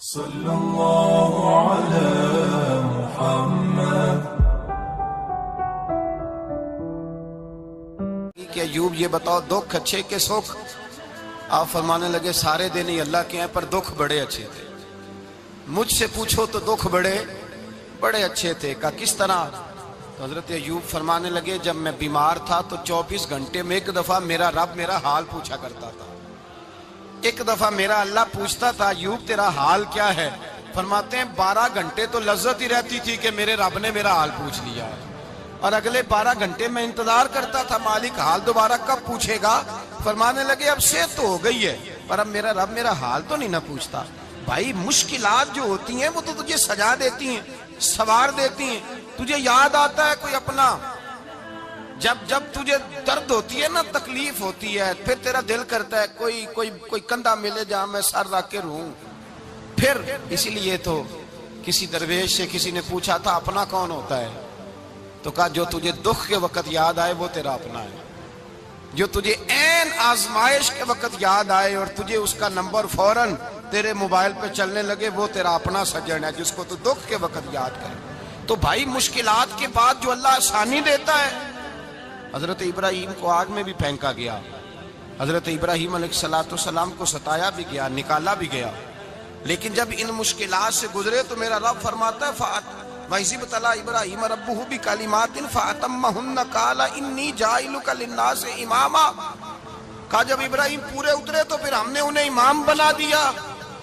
صلی اللہ علی محمد۔ کہ ایوب یہ بتاؤ دکھ اچھے کے سکھ؟ آپ فرمانے لگے سارے دن ہی اللہ کے ہیں پر دکھ بڑے اچھے تھے۔ مجھ سے پوچھو تو دکھ بڑے اچھے تھے۔ کہا کس طرح؟ تو حضرت ایوب فرمانے لگے جب میں بیمار تھا تو 24 گھنٹے میں ایک دفعہ میرا رب میرا حال پوچھا کرتا تھا۔ ایک دفعہ میرا اللہ پوچھتا تھا ایوب تیرا حال کیا ہے؟ فرماتے ہیں 12 گھنٹے تو لذت ہی رہتی تھی کہ میرے رب نے میرا حال پوچھ لیا ہے، اور اگلے 12 گھنٹے میں انتظار کرتا تھا مالک حال دوبارہ کب پوچھے گا۔ فرمانے لگے اب صحت تو ہو گئی ہے پر اب میرا رب میرا حال تو نہیں نہ پوچھتا۔ بھائی مشکلات جو ہوتی ہیں وہ تو تجھے سجا دیتی ہیں، سوار دیتی ہیں۔ تجھے یاد آتا ہے کوئی اپنا جب تجھے درد ہوتی ہے نا، تکلیف ہوتی ہے، پھر تیرا دل کرتا ہے کوئی کندھا ملے جہاں میں سر رکھ کے رہوں۔ پھر اسی لیے تو کسی درویش سے کسی نے پوچھا تھا اپنا کون ہوتا ہے؟ تو کہا جو تجھے دکھ کے وقت یاد آئے وہ تیرا اپنا ہے، جو تجھے عین آزمائش کے وقت یاد آئے اور تجھے اس کا نمبر فوراً تیرے موبائل پہ چلنے لگے وہ تیرا اپنا سجن ہے، جس کو تو دکھ کے وقت یاد کرے۔ تو بھائی مشکلات کے بعد جو اللہ آسانی دیتا ہے، حضرت ابراہیم کو آگ میں بھی پھینکا گیا، حضرت ابراہیم علیہ السلام کو ستایا بھی گیا، نکالا بھی گیا، لیکن جب ان مشکلات سے گزرے تو میرا رب فرماتا ہے وَإِذِ ابْتَلَىٰ إِبْرَاهِيمَ رَبُّهُ بِكَلِمَاتٍ فَأَتَمَّهُنَّ قَالَ إِنِّي جَاعِلُكَ لِلنَّاسِ إِمَامًا۔ کہا جب ابراہیم پورے اترے تو پھر ہم نے انہیں امام بنا دیا۔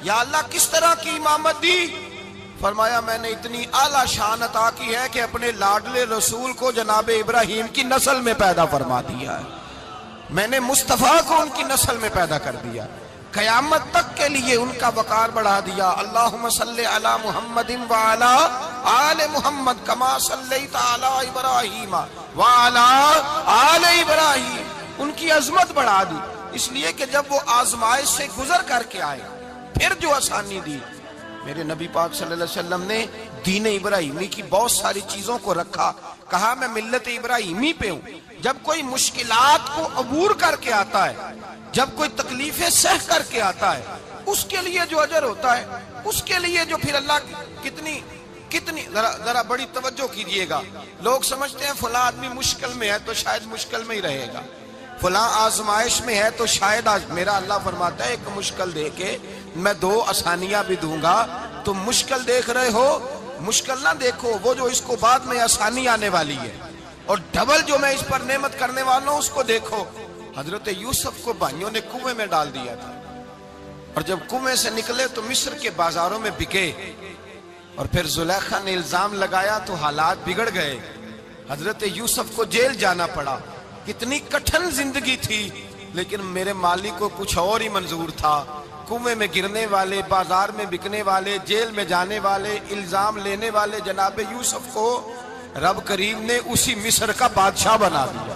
یا اللہ کس طرح کی امامت دی؟ فرمایا میں نے اتنی اعلیٰ شان عطا کی ہے کہ اپنے لاڈلے رسول کو جناب ابراہیم کی نسل میں پیدا فرما دیا ہے، میں نے مصطفیٰ کو ان کی نسل میں پیدا کر دیا، قیامت تک کے لیے ان کا وقار بڑھا دیا۔ اللہم صلی علی محمد وعلی آل محمد کما صلیت علی ابراہیم وعلی آل ابراہیم، ان کی عظمت بڑھا دی، اس لیے کہ جب وہ آزمائش سے گزر کر کے آئے پھر جو آسانی دی۔ میرے نبی پاک صلی اللہ علیہ وسلم نے دین ابراہیمی کی بہت ساری چیزوں کو رکھا، کہا میں ملت ابراہیمی پہ ہوں۔ جب کوئی مشکلات کو عبور کر کے آتا ہے، جب کوئی تکلیفیں سہ کر کے آتا ہے، اس کے لیے جو اجر ہوتا ہے، اس کے لیے جو پھر اللہ کتنی ذرا بڑی توجہ کیجئے گا۔ لوگ سمجھتے ہیں فلاں آدمی مشکل میں ہے تو شاید مشکل میں ہی رہے گا، فلاں آزمائش میں ہے تو شاید میرا اللہ فرماتا ہے ایک مشکل دے کے میں 2 آسانیاں بھی دوں گا۔ تم مشکل دیکھ رہے ہو، مشکل نہ دیکھو، وہ جو اس کو بعد میں آسانی آنے والی ہے، اور ڈبل جو میں اس پر نعمت کرنے والا ہوں اس کو دیکھو۔ حضرت یوسف کو بھائیوں نے کنویں میں ڈال دیا تھا، اور جب کنویں سے نکلے تو مصر کے بازاروں میں بکے، اور پھر زلیخا نے الزام لگایا تو حالات بگڑ گئے، حضرت یوسف کو جیل جانا پڑا۔ کتنی کٹھن زندگی تھی، لیکن میرے مالک کو کچھ اور ہی منظور تھا۔ کنویں میں گرنے والے، بازار میں بکنے والے، جیل میں جانے والے، الزام لینے والے جناب یوسف کو رب کریم نے اسی مصر کا بادشاہ بنا دیا،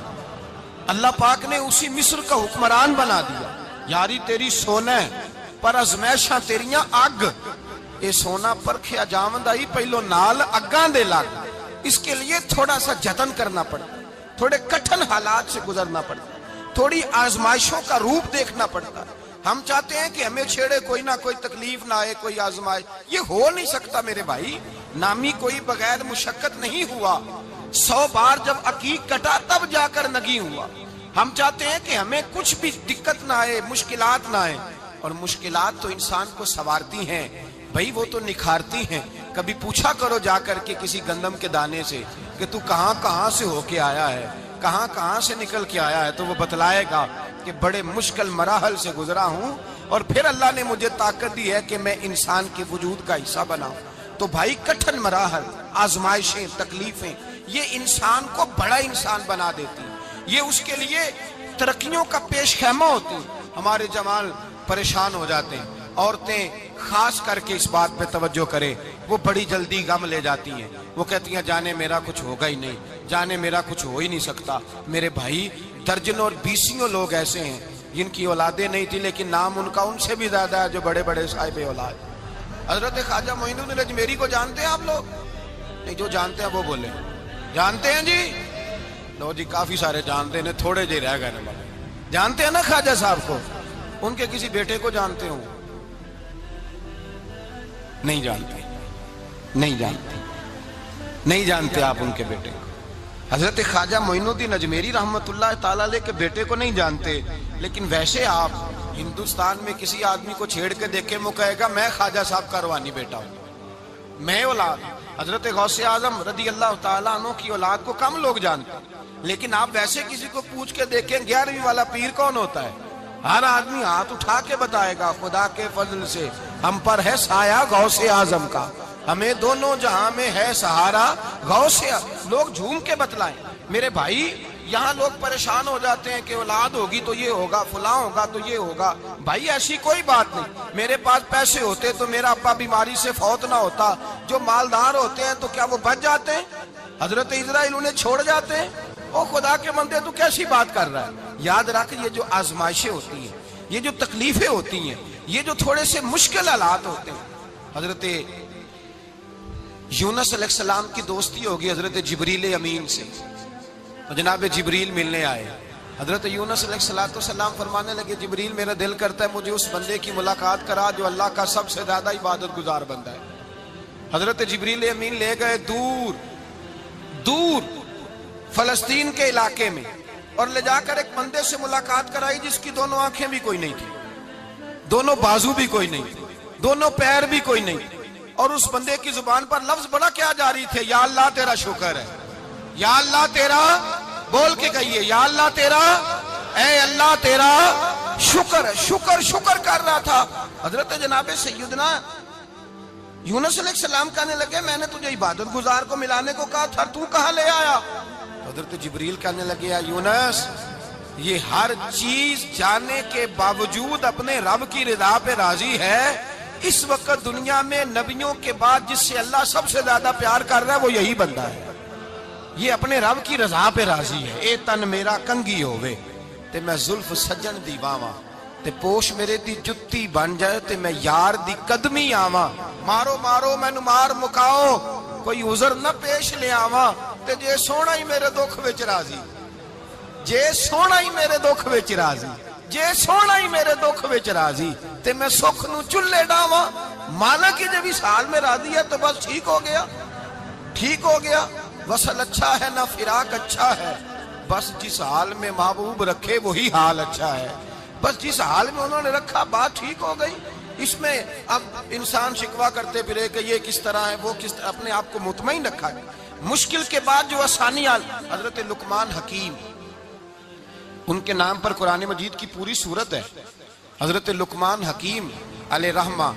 اللہ پاک نے اسی مصر کا حکمران بنا دیا۔ یاری تیری سونا ہے پر ازمیشاں تیریاں اگ، اے سونا پرکھیا جاوند آئی پہلو نال اگاں دے لگ۔ اس کے لیے تھوڑا سا جتن کرنا پڑتا، تھوڑے کٹھن حالات سے گزرنا پڑتا، تھوڑی آزمائشوں کا روپ دیکھنا پڑتا۔ ہم چاہتے ہیں کہ ہمیں چھیڑے کوئی نہ کوئی تکلیف نہ آئے، کوئی آزمائش، یہ ہو نہیں سکتا میرے بھائی۔ نامی کوئی بغیر مشقت نہیں ہوا، 100 بار جب عقیق کٹا تب جا کر نگی ہوا۔ ہم چاہتے ہیں کہ ہمیں کچھ بھی دقت نہ آئے، مشکلات نہ آئے، اور مشکلات تو انسان کو سنوارتی ہیں بھائی، وہ تو نکھارتی ہیں۔ کبھی پوچھا کرو جا کر کے کسی گندم کے دانے سے کہ تو کہاں سے ہو کے آیا ہے، کہاں سے نکل کے آیا ہے، تو وہ بتلائے گا کہ بڑے مشکل مراحل سے گزرا ہوں، اور پھر اللہ نے مجھے طاقت دی ہے کہ میں انسان کے وجود کا حصہ بناؤں۔ تو بھائی کٹھن مراحل، آزمائشیں، تکلیفیں، یہ انسان کو بڑا انسان بنا دیتی ہیں، یہ اس کے لیے ترقیوں کا پیش خیمہ ہوتی ہیں۔ ہمارے جوان پریشان ہو جاتے ہیں، عورتیں خاص کر کے اس بات پہ توجہ کرے، وہ بڑی جلدی غم لے جاتی ہیں، وہ کہتی ہیں جانے میرا کچھ ہوگا ہی نہیں، جانے میرا کچھ ہو ہی نہیں سکتا۔ میرے بھائی درجنوں اور بیسیوں لوگ ایسے ہیں جن کی اولادیں نہیں تھی لیکن نام ان کا ان سے بھی زیادہ ہے جو بڑے بڑے صاحب اولاد۔ حضرت خواجہ معین الدین اجمیری کو جانتے ہیں آپ لوگ؟ نہیں، جو جانتے ہیں وہ بولے جانتے ہیں جی؟ لو جی کافی سارے جانتے ہیں، تھوڑے جی رہ گئے نا۔ جانتے ہیں نا خواجہ صاحب کو؟ ان کے کسی بیٹے کو جانتے ہوں؟ نہیں جانتے، نہیں جانتے، نہیں جانتے آپ ان کے بیٹے کو۔ حضرت خواجہ معین الدین اجمیری رحمۃ اللہ تعالی علیہ کے بیٹے کو نہیں جانتے، لیکن ویسے آپ ہندوستان میں کسی آدمی کو چھیڑ کے دیکھیں وہ کہے گا میں خواجہ صاحب کا روحانی بیٹا ہوں، میں اولاد۔ حضرت غوث اعظم رضی اللہ تعالیٰ عنہ کی اولاد کو کم لوگ جانتے ہیں، لیکن آپ ویسے کسی کو پوچھ کے دیکھیں 11ویں والا پیر کون ہوتا ہے، ہر آدمی ہاتھ اٹھا کے بتائے گا خدا کے فضل سے ہم پر ہے سایہ غوث اعظم کا، ہمیں دونوں جہاں میں ہے سہارا غوث۔ لوگ جھوم کے بتلائیں۔ میرے بھائی یہاں لوگ پریشان ہو جاتے ہیں کہ اولاد ہوگی تو یہ ہوگا، فلاں ہوگا تو یہ ہوگا۔ بھائی ایسی کوئی بات نہیں، میرے پاس پیسے ہوتے تو میرا ابا بیماری سے فوت نہ ہوتا۔ جو مالدار ہوتے ہیں تو کیا وہ بچ جاتے ہیں؟ حضرت اسرائیل انہیں چھوڑ جاتے ہیں؟ او خدا کے بندے تو کیسی بات کر رہا ہے؟ یاد رکھ، یہ جو آزمائشیں ہوتی ہیں، یہ جو تکلیفیں ہوتی ہیں، یہ جو تھوڑے سے مشکل حالات ہوتے ہیں۔ حضرت یونس علیہ السلام کی دوستی ہوگی حضرت جبریل امین سے، جناب جبریل ملنے آئے۔ حضرت یونس علیہ السلام فرمانے لگے جبریل میرا دل کرتا ہے مجھے اس بندے کی ملاقات کرا جو اللہ کا سب سے زیادہ عبادت گزار بندہ ہے۔ حضرت جبریل امین لے گئے دور دور فلسطین کے علاقے میں، اور لے جا کر ایک بندے سے ملاقات کرائی جس کی دونوں آنکھیں بھی کوئی نہیں تھی، دونوں بازو بھی کوئی نہیں تھی، دونوں پیر بھی کوئی نہیں تھی، اور اس بندے کی زبان پر لفظ بڑا کیا جاری تھے، یا اللہ تیرا شکر ہے، یا اللہ تیرا، بول کے کہیے یا اللہ تیرا، اے اللہ تیرا شکر ہے۔ شکر شکر کر رہا تھا۔ حضرت جناب سیدنا یونس علیہ السلام کہنے لگے میں نے تجھے عبادت گزار کو ملانے کو کہا تھا، تو کہاں لے آیا؟ حضرت جبریل کہنے لگے یا یونس، یہ ہر چیز جانے کے باوجود اپنے رب کی رضا پہ راضی ہے۔ اس وقت دنیا میں نبیوں کے بعد جس سے اللہ سب سے زیادہ پیار کر رہا ہے وہ یہی بندہ ہے، یہ اپنے رب کی رضا پہ راضی ہے۔ اے تن میرا کنگھی ہووے تے میں زلف سجن دی واواں، تے پوش میرے دی جتی بن جائے تے میں یار دی قدمی آواں، مارو مارو مینوں مار مکاؤ کوئی عذر نہ پیش لے آواں، تے جے سونا ہی میرے دکھ وچ راضی، جے سونا ہی میرے دکھ وچ راضی، جے سونا ہی میرے دکھ وچ راضی تے میں سکھ نو چلے ڈاواں۔ مالک جب اس حال میں راضی ہے تو بس ٹھیک ہو گیا، ٹھیک ہو گیا۔ وصل اچھا ہے نہ فراق اچھا ہے، بس جس حال میں محبوب رکھے وہی حال اچھا ہے، بس جس حال میں انہوں نے رکھا بات ٹھیک ہو گئی۔ اس میں اب انسان شکوہ کرتے پھرے کہ یہ کس طرح ہے وہ کس طرح، اپنے آپ کو مطمئن رکھا گیا۔ مشکل کے بعد جو آسانی آئی، حضرت لقمان حکیم، ان کے نام پر قرآن مجید کی پوری سورت ہے۔ حضرت لقمان حکیم علیہ رحمہ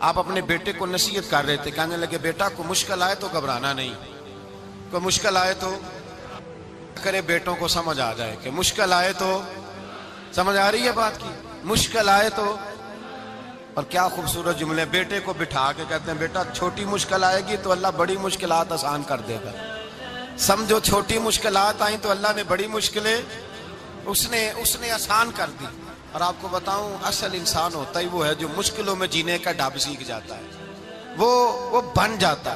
آپ اپنے بیٹے کو نصیحت کر رہے تھے، کہنے لگے بیٹا کو مشکل آئے تو گھبرانا نہیں، کوئی مشکل آئے تو کرے بیٹوں کو سمجھ آ جائے کہ مشکل آئے تو، سمجھ آ رہی ہے بات کی، مشکل آئے تو۔ اور کیا خوبصورت جملے، بیٹے کو بٹھا کے کہتے ہیں بیٹا چھوٹی مشکل آئے گی تو اللہ بڑی مشکلات آسان کر دے گا، سمجھو چھوٹی مشکلات آئیں تو اللہ نے بڑی مشکلیں اس نے آسان کر دی۔ اور آپ کو بتاؤں اصل انسان ہوتا ہی وہ ہے جو مشکلوں میں جینے کا ڈھب سیکھ جاتا ہے، وہ بن جاتا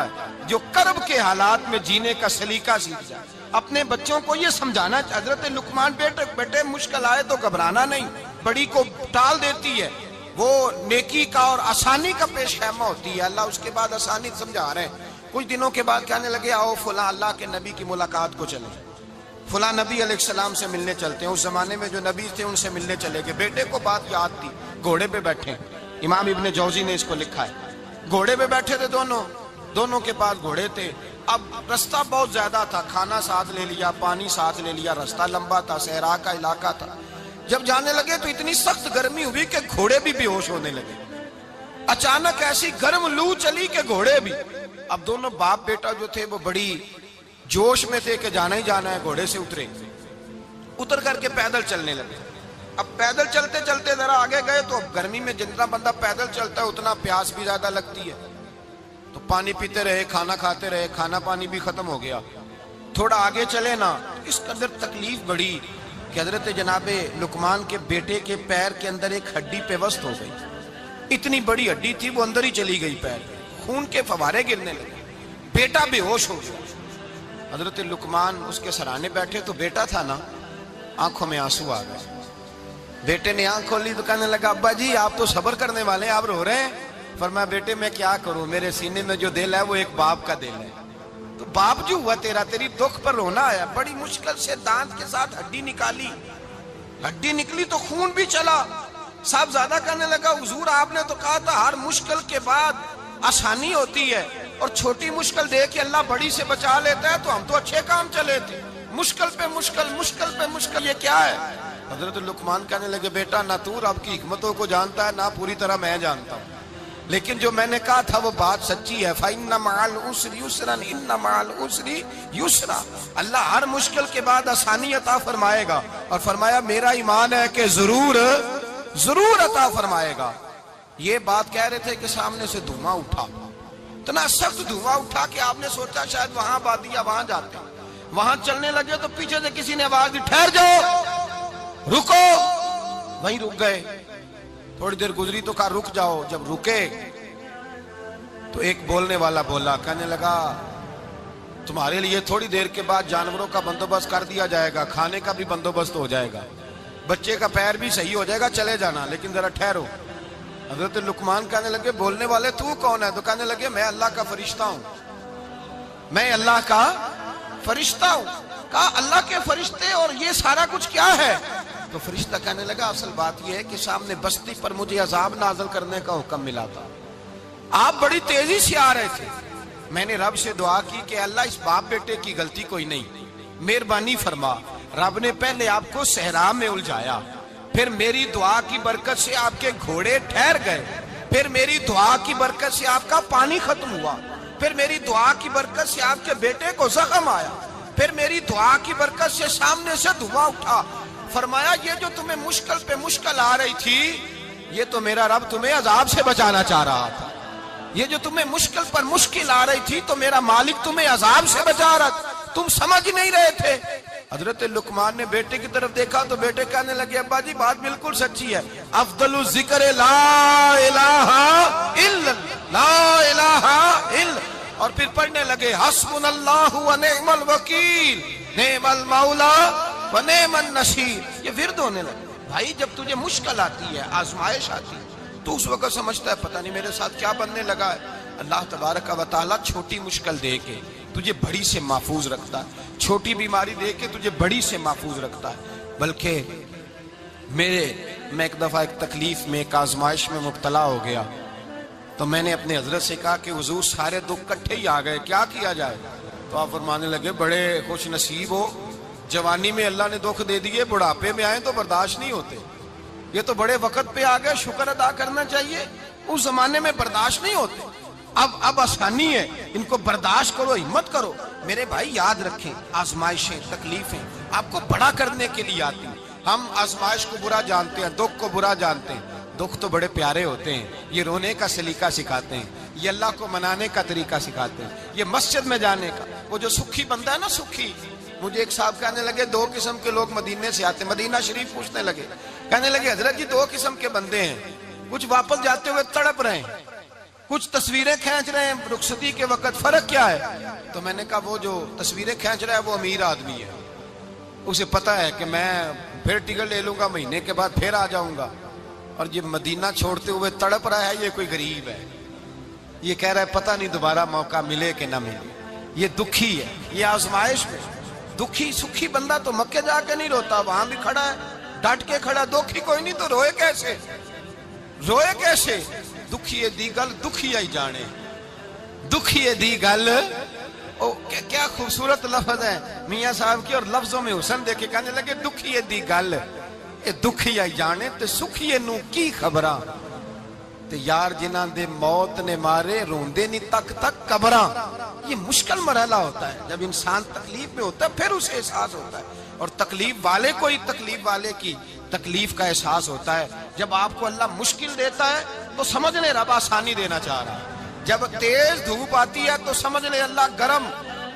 ہے جو کرب کے حالات میں جینے کا سلیقہ سیکھ جائے۔ اپنے بچوں کو یہ سمجھانا، حضرت لقمان بیٹے مشکل آئے تو گھبرانا نہیں، بڑی کو ٹال دیتی ہے، وہ نیکی کا اور آسانی کا پیش خیمہ ہوتی ہے۔ اللہ اس کے بعد آسانی سمجھا رہے ہیں۔ کچھ دنوں کے بعد کہنے لگے آؤ فلاں اللہ کے نبی کی ملاقات کو چلیں، فلاں نبی علیہ السلام سے ملنے چلتے ہیں۔ اس زمانے میں جو نبی تھے ان سے ملنے چلے گئے۔ بیٹے کو بات یاد تھی، گھوڑے پہ بیٹھے، امام ابن جوزی نے اس کو لکھا ہے، گھوڑے پہ بیٹھے تھے دونوں کے پاس گھوڑے تھے۔ اب رستہ بہت زیادہ تھا، کھانا ساتھ لے لیا، پانی ساتھ لے لیا، رستہ لمبا تھا، صحرا کا علاقہ تھا۔ جب جانے لگے تو اتنی سخت گرمی ہوئی کہ گھوڑے بھی بے ہوش ہونے لگے، اچانک ایسی گرم لو چلی کہ گھوڑے بھی۔ اب دونوں باپ بیٹا جو تھے وہ بڑی جوش میں تھے کہ جانا ہی جانا ہے، گھوڑے سے اتر کر کے پیدل چلنے لگے۔ اب پیدل چلتے چلتے ذرا آگے گئے تو اب گرمی میں جتنا بندہ پیدل چلتا ہے اتنا پیاس بھی زیادہ لگتی ہے، تو پانی پیتے رہے، کھانا کھاتے رہے، کھانا پانی بھی ختم ہو گیا۔ تھوڑا آگے چلے نا، اس قدر تکلیف بڑھی کہ حضرت جناب لقمان کے بیٹے کے پیر کے اندر ایک ہڈی پیوست ہو گئی، اتنی بڑی ہڈی تھی وہ اندر ہی چلی گئی، پیر خون کے فوارے گرنے لگے، بیٹا بے ہوش ہو گیا۔ حضرت لقمان اس کے سرانے بیٹھے تو بیٹا تھا نا، آنکھوں میں آنسو آ گئے۔ بیٹے نے آنکھ کھولی تو کہنے لگا ابا جی آپ تو صبر کرنے والے، آپ رو رہے ہیں؟ فرمایا بیٹے میں کیا کروں، میرے سینے میں جو دل ہے وہ ایک باپ کا دل ہے، تو باپ جو ہوا تیرا، تیری دکھ پر رونا آیا، بڑی مشکل سے دانت کے ساتھ ہڈی نکالی، ہڈی نکلی تو خون بھی چلا۔ صاحب زیادہ کہنے لگا حضور آپ نے تو کہا تھا ہر مشکل کے بعد آسانی ہوتی ہے، اور چھوٹی مشکل دے کے اللہ بڑی سے بچا لیتا ہے، تو ہم تو اچھے کام چلے تھے، مشکل پہ مشکل، مشکل پہ مشکل، یہ کیا ہے؟ حضرت لقمان کہنے لگے بیٹا نہ تو رب کی حکمتوں کو جانتا ہے نہ پوری طرح میں جانتا ہوں، لیکن جو میں نے کہا تھا وہ بات سچی ہے۔ فَإِنَّ مَعَ الْعُسْرِ يُسْرًا إِنَّ مَعَ الْعُسْرِ يُسْرًا، اللہ ہر مشکل کے بعد آسانی عطا فرمائے گا، اور فرمایا میرا ایمان ہے کہ ضرور ضرور عطا فرمائے گا۔ یہ بات کہہ رہے تھے کہ سامنے سے دھواں اٹھا، اتنا سخت دھواں اٹھا کہ آپ نے سوچا شاید وہاں بادیا وہاں جاتے، وہاں چلنے لگے تو پیچھے سے کسی نے آواز دی ٹھہر جاؤ، رکو، وہیں رک گئے۔ تھوڑی دیر گزری تو کہا رک جاؤ، جب رکے تو ایک بولنے والا بولا، کہنے لگا تمہارے لیے تھوڑی دیر کے بعد جانوروں کا بندوبست کر دیا جائے گا، کھانے کا بھی بندوبست ہو جائے گا، بچے کا پیر بھی صحیح ہو جائے گا، چلے جانا، لیکن ذرا ٹھہرو۔ حضرت لقمان کہنے لگے بولنے والے تو کون ہے؟ تو کہنے لگے میں اللہ کا فرشتہ ہوں، میں اللہ کا فرشتہ ہوں۔ کہا اللہ کے فرشتے اور یہ سارا کچھ کیا ہے؟ تو فرشتہ کہنے لگا اصل بات یہ ہے کہ سامنے بستی پر مجھے عذاب نازل کرنے کا حکم ملا تھا، آپ بڑی تیزی سے آ رہے تھے، میں نے رب سے دعا کی کہ اللہ اس باپ بیٹے کی غلطی کوئی نہیں، مہربانی فرما۔ رب نے پہلے آپ کو صحرا میں الجھایا، پھر میری دعا کی برکت سے آپ کے گھوڑے ٹھہر گئے، پھر میری دعا کی برکت سے آپ کا پانی ختم ہوا، پھر میری دعا کی برکت سے آپ کے بیٹے کو زخم آیا، پھر میری دعا کی برکت سے سامنے سے دھواں اٹھا۔ فرمایا یہ جو تمہیں مشکل پہ مشکل آ رہی تھی، یہ تو میرا رب تمہیں عذاب سے بچانا چاہ رہا تھا، یہ جو تمہیں مشکل پر مشکل آ رہی تھی تو میرا مالک تمہیں عذاب سے بچا رہا تھا، تم سمجھ نہیں رہے تھے۔ حضرت لقمان نے بیٹے کی طرف دیکھا تو بیٹے کہنے لگے ابا جی بات بالکل سچی ہے، افضل الذکر لا الہ الا لا الہ الا، اور پھر پڑھنے لگے حسبنا اللہ و نعم الوکیل نعم المولا و نعم النصیر۔ یہ ورد ہونے لگے۔ بھائی جب تجھے مشکل آتی ہے، آزمائش آتی ہے، تو اس وقت سمجھتا ہے پتہ نہیں میرے ساتھ کیا بننے لگا ہے۔ اللہ تبارک و تعالیٰ چھوٹی مشکل دے کے تجھے بڑی سے محفوظ رکھتا ہے، چھوٹی بیماری دے کے تجھے بڑی سے محفوظ رکھتا ہے۔ بلکہ میں ایک دفعہ ایک تکلیف میں، ایک آزمائش میں مبتلا ہو گیا، تو میں نے اپنے حضرت سے کہا کہ حضور سارے دکھ کٹھے ہی آ گئے، کیا کیا جائے؟ تو آپ فرمانے لگے بڑے خوش نصیب ہو، جوانی میں اللہ نے دکھ دے دیے، بڑھاپے میں آئے تو برداشت نہیں ہوتے، یہ تو بڑے وقت پہ آ گئے، شکر ادا کرنا چاہیے، اس زمانے میں برداشت نہیں ہوتے، اب آسانی ہے، ان کو برداشت کرو، ہمت کرو۔ میرے بھائی یاد رکھیں آزمائشیں، تکلیفیں آپ کو بڑا کرنے کے لیے آتی ہیں۔ ہم آزمائش کو برا جانتے ہیں، دکھ کو برا جانتے ہیں، دکھ تو بڑے پیارے ہوتے ہیں، یہ رونے کا سلیقہ سکھاتے ہیں، یہ اللہ کو منانے کا طریقہ سکھاتے ہیں، یہ مسجد میں جانے کا۔ وہ جو سکھی بندہ ہے نا، سکھی، مجھے ایک صاحب کہنے لگے دو قسم کے لوگ مدینے سے آتے ہیں، مدینہ شریف پوچھنے لگے، کہنے لگے حضرت جی دو قسم کے بندے ہیں، کچھ واپس جاتے ہوئے تڑپ رہے ہیں، کچھ تصویریں کھینچ رہے ہیں رخصتی کے وقت، فرق کیا ہے؟ تو میں نے کہا وہ جو تصویریں کھینچ رہا ہے وہ امیر آدمی ہے، اسے پتا ہے کہ میں پھر ٹکٹ لے لوں گا، مہینے کے بعد پھر آ جاؤں گا، اور یہ مدینہ چھوڑتے ہوئے تڑپ رہا ہے، یہ کوئی غریب ہے، یہ کہہ رہا ہے پتہ نہیں دوبارہ موقع ملے کہ نہ ملے، یہ دکھی ہے، یہ آزمائش میں دکھی۔ سکھی بندہ تو مکے جا کے نہیں روتا، وہاں بھی کھڑا ہے، ڈٹ کے کھڑا، دکھی کوئی نہیں تو روئے کیسے؟ روئے کیسے؟ دکھیے دی گل دکھیا ہی جانے، دکھیے دی گل، کیا خوبصورت لفظ ہے میاں صاحب کی، اور لفظوں میں حسن دیکھے، کہنے لگے دکھیے دی گل اے دکھیا ہی جانے، تے سکھیے نو کی خبراں، تے یار جنہاں دے موت نے مارے روندے نہیں تک تک قبراں۔ یہ مشکل مرحلہ ہوتا ہے، جب انسان تکلیف میں ہوتا ہے پھر اسے احساس ہوتا ہے، اور تکلیف والے کو ہی تکلیف والے کی تکلیف کا احساس ہوتا ہے۔ جب آپ کو اللہ مشکل دیتا ہے تو سمجھ لیں رب آسانی دینا چاہ رہا ہے، جب تیز دھوپ آتی ہے تو سمجھ لیں اللہ گرم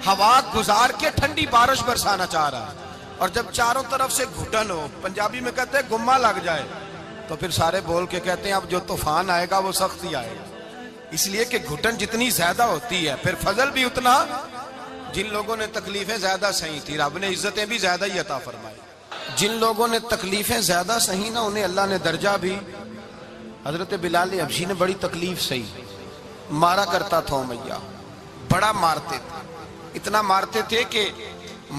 ہوا گزار کے ٹھنڈی بارش برسانا چاہ رہا ہے، اور جب چاروں طرف سے گھٹن ہو، پنجابی میں کہتے ہیں گما لگ جائے، تو پھر سارے بول کے کہتے ہیں اب جو طوفان آئے گا وہ سخت ہی آئے گا، اس لیے کہ گھٹن جتنی زیادہ ہوتی ہے پھر فضل بھی اتنا۔ جن لوگوں نے تکلیفیں زیادہ سہی تھی رب نے عزتیں بھی زیادہ ہی عطا فرمائی، جن لوگوں نے تکلیفیں زیادہ سہی نہ انہیں اللہ نے درجہ بھی حضرت بلال حبشی نے بڑی تکلیف سہی، مارا کرتا تھا امیہ، بڑا مارتے تھے، اتنا مارتے تھے کہ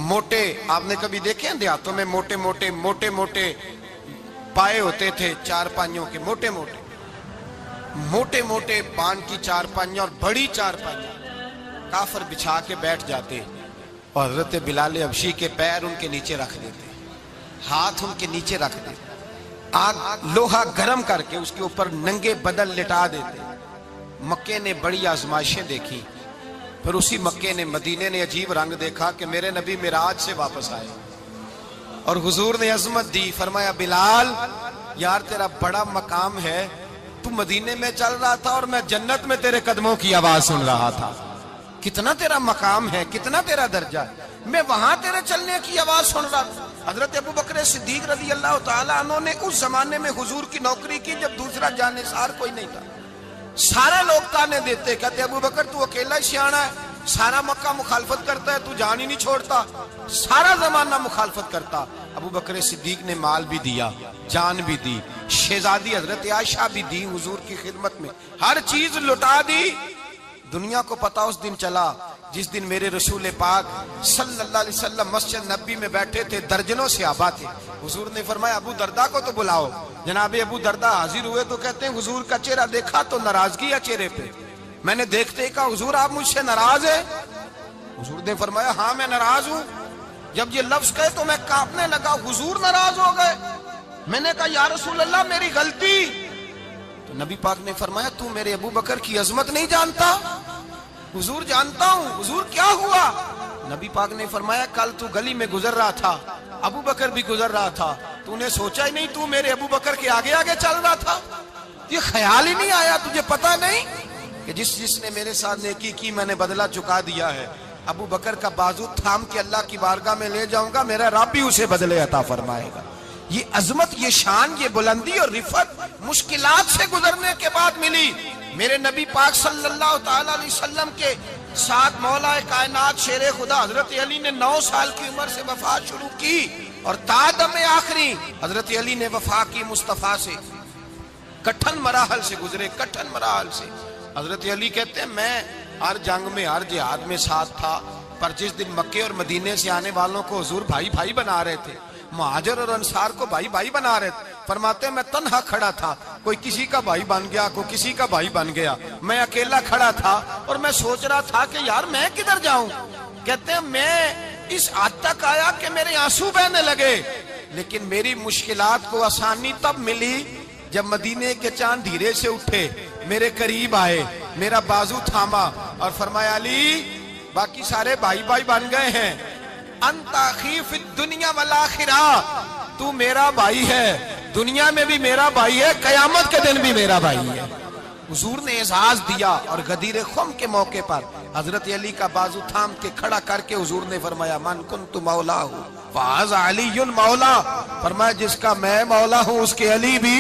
موٹے، آپ نے کبھی دیکھے ہیں دیہاتوں میں موٹے موٹے پائے ہوتے تھے چار پائیوں کے، موٹے موٹے پان کی چار پائیاں اور بڑی چار پائیاں کافر بچھا کے بیٹھ جاتے اور حضرت بلال حبشی کے پیر ان کے نیچے رکھ دیتے، ہاتھ ان کے نیچے رکھ دیتے، آگ لوہا گرم کر کے اس کے اوپر ننگے بدن لٹا دیتے۔ مکے نے بڑی آزمائشیں دیکھی، پھر اسی مکے نے، مدینے نے عجیب رنگ دیکھا کہ میرے نبی معراج سے واپس آئے اور حضور نے عظمت دی، فرمایا بلال یار تیرا بڑا مقام ہے، تو مدینے میں چل رہا تھا اور میں جنت میں تیرے قدموں کی آواز سن رہا تھا، کتنا تیرا مقام ہے، کتنا تیرا درجہ ہے، میں وہاں تیرے چلنے کی آواز سن رہا تھا۔ حضرت ابو بکر صدیق رضی اللہ تعالیٰ عنہ نے اس زمانے میں حضور کی نوکری کی جب دوسرا جانثار کوئی نہیں تھا، سارے لوگ تانے دیتے، کہتے ابو بکر تو اکیلا ہی سیانا ہے، سارا مکہ مخالفت کرتا ہے، تو جان ہی نہیں چھوڑتا، سارا زمانہ مخالفت کرتا۔ ابو بکر صدیق نے مال بھی دیا، جان بھی دی، شہزادی حضرت عائشہ بھی دی حضور کی خدمت میں، ہر چیز لٹا دی۔ دنیا کو پتا اس دن چلا جس دن میرے رسول پاک صلی اللہ علیہ وسلم مسجد نبی میں بیٹھے تھے، درجنوں صحابہ تھے، حضور نے فرمایا ابو دردہ کو تو بلاؤ۔ جناب ابو دردہ حاضر ہوئے تو کہتے ہیں حضور کا چہرہ دیکھا تو ناراضگی ہے چہرے پہ، میں نے دیکھتے ہی کہا حضور آپ مجھ سے ناراض ہیں؟ حضور نے فرمایا ہاں میں ناراض ہوں۔ جب یہ لفظ کہے تو میں کانپنے لگا، حضور ناراض ہو گئے؟ میں نے کہا یا رسول اللہ میری غلطی۔ تو نبی پاک نے فرمایا تو میرے ابو بکر کی عظمت نہیں جانتا؟ حضور جانتا ہوں۔ حضور کیا ہوا؟ نبی پاک نے فرمایا کل تو گلی میں گزر رہا تھا، ابو بکر بھی گزر رہا تھا، تو نے سوچا ہی نہیں تو میرے ابو بکر کے آگے آگے چل رہا تھا، یہ خیال ہی نہیں آیا، تجھے پتا نہیں کہ جس نے میرے ساتھ نیکی کی میں نے بدلہ چکا دیا ہے، ابو بکر کا بازو تھام کے اللہ کی بارگاہ میں لے جاؤں گا، میرا رب بھی اسے بدلے عطا فرمائے گا۔ یہ عظمت، یہ شان، یہ بلندی اور رفعت مشکلات سے گزرنے کے بعد ملی۔ میرے نبی پاک صلی اللہ تعالی علیہ وسلم کے ساتھ مولا کائنات شیر خدا حضرت علی نے 9 سال کی عمر سے وفات شروع کی اور تا دم آخری حضرت علی نے وفا کی مصطفیٰ سے، کٹھن مراحل سے گزرے، کٹھن مراحل سے۔ حضرت علی کہتے ہیں میں ہر جنگ میں، ہر جہاد میں ساتھ تھا، پر جس دن مکے اور مدینے سے آنے والوں کو حضور بھائی بھائی بنا رہے تھے، مہاجر اور انصار کو بھائی بھائی بنا رہے تھے، فرماتے ہیں میں تنہا کھڑا تھا، کوئی کسی کا بھائی بن گیا، کوئی کسی کا بھائی بن گیا، میں اکیلا کھڑا تھا اور میں سوچ رہا تھا کہ یار میں کدھر جاؤں۔ کہتے ہیں میں اس حد تک آیا کہ میرے آنسو بہنے لگے، لیکن میری مشکلات کو آسانی تب ملی جب مدینے کے چاند دھیرے سے اٹھے، میرے قریب آئے، میرا بازو تھاما اور فرمایا علی باقی سارے بھائی بھائی بن گئے ہیں، انت اخی فی الدنیا والآخرہ، تو میرا بھائی ہے، دنیا میں بھی میرا بھائی ہے، قیامت کے دن بھی میرا بھائی ہے۔ حضور نے اعزاز دیا اور غدیر خم کے موقع پر حضرت علی کا بازو تھام کے کھڑا کر کے حضور نے فرمایا من کنت مولا ہوں فہذا علی مولا، فرمایا جس کا میں مولا ہوں اس کے علی بھی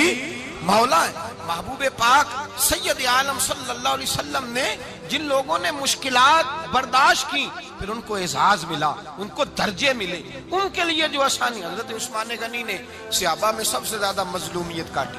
مولا ہے۔ محبوب پاک سید عالم صلی اللہ علیہ وسلم نے جن لوگوں نے مشکلات برداشت کی پھر ان کو اعزاز ملا، ان کو درجے ملے، ان کے لیے جو آسانی۔ حضرت عثمان غنی نے صحابہ میں سب سے زیادہ مظلومیت کاٹی،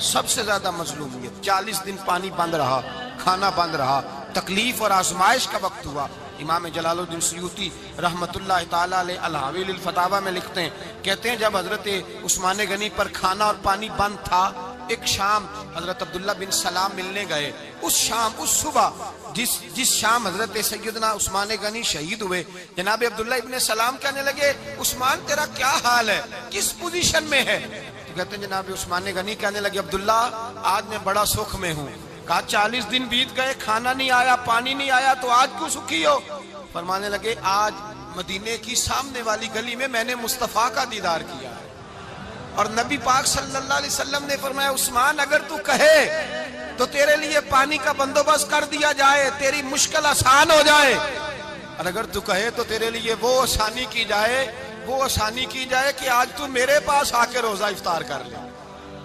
سب سے زیادہ مظلومیت، 40 دن پانی بند رہا، کھانا بند رہا، تکلیف اور آزمائش کا وقت ہوا۔ امام جلال الدین سیوطی رحمت اللہ تعالیٰ علیہ الحاویل الفتاوی میں لکھتے ہیں، کہتے ہیں جب حضرت عثمان غنی پر کھانا اور پانی بند تھا، ایک شام حضرت عبداللہ بن سلام ملنے گئے، اس شام، اس صبح جس شام حضرت سیدنا عثمان غنی شہید ہوئے، جناب عبداللہ ابن سلام کہنے لگے عثمان تیرا کیا حال ہے، کس پوزیشن میں ہے؟ تو کہتے ہیں جناب عثمان غنی کہنے لگے عبداللہ آج میں بڑا سکھ میں ہوں۔ کہا 40 دن بیت گئے، کھانا نہیں آیا، پانی نہیں آیا، تو آج کیوں سکھی ہو؟ فرمانے لگے آج مدینے کی سامنے والی گلی میں نے مصطفیٰ کا دیدار کیا ہے، اور نبی پاک صلی اللہ علیہ وسلم نے فرمایا عثمان اگر تو کہے تو تیرے لیے پانی کا بندوبست کر دیا جائے، تیری مشکل آسان ہو جائے، اور اگر تو کہے تو تیرے لیے وہ آسانی کی جائے کہ آج تو میرے پاس آ کے روزہ افطار کر لے۔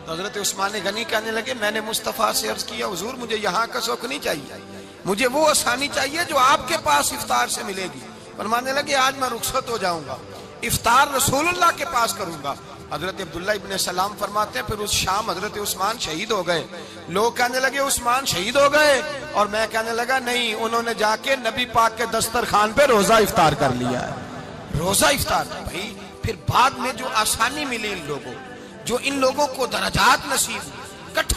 تو حضرت عثمان غنی کہنے لگے میں نے مصطفیٰ سے عرض کیا حضور مجھے یہاں کا سکھ نہیں چاہیے، مجھے وہ آسانی چاہیے جو آپ کے پاس افطار سے ملے گی۔ فرمانے لگے آج میں رخصت ہو جاؤں گا، افطار رسول اللہ کے پاس کروں گا، حضرت عبداللہ ابن سلام فرماتے ہیں پھر اس شام حضرت عثمان شہید ہو گئے. لوگ کہنے لگے عثمان شہید ہو گئے, اور میں کہنے لگا نہیں, انہوں نے جا کے نبی پاک کے دسترخوان پہ روزہ افطار کر لیا ہے. روزہ افطار بھائی. پھر بعد میں جو آسانی ملی ان لوگوں, جو ان لوگوں کو درجات نصیب ہوئے,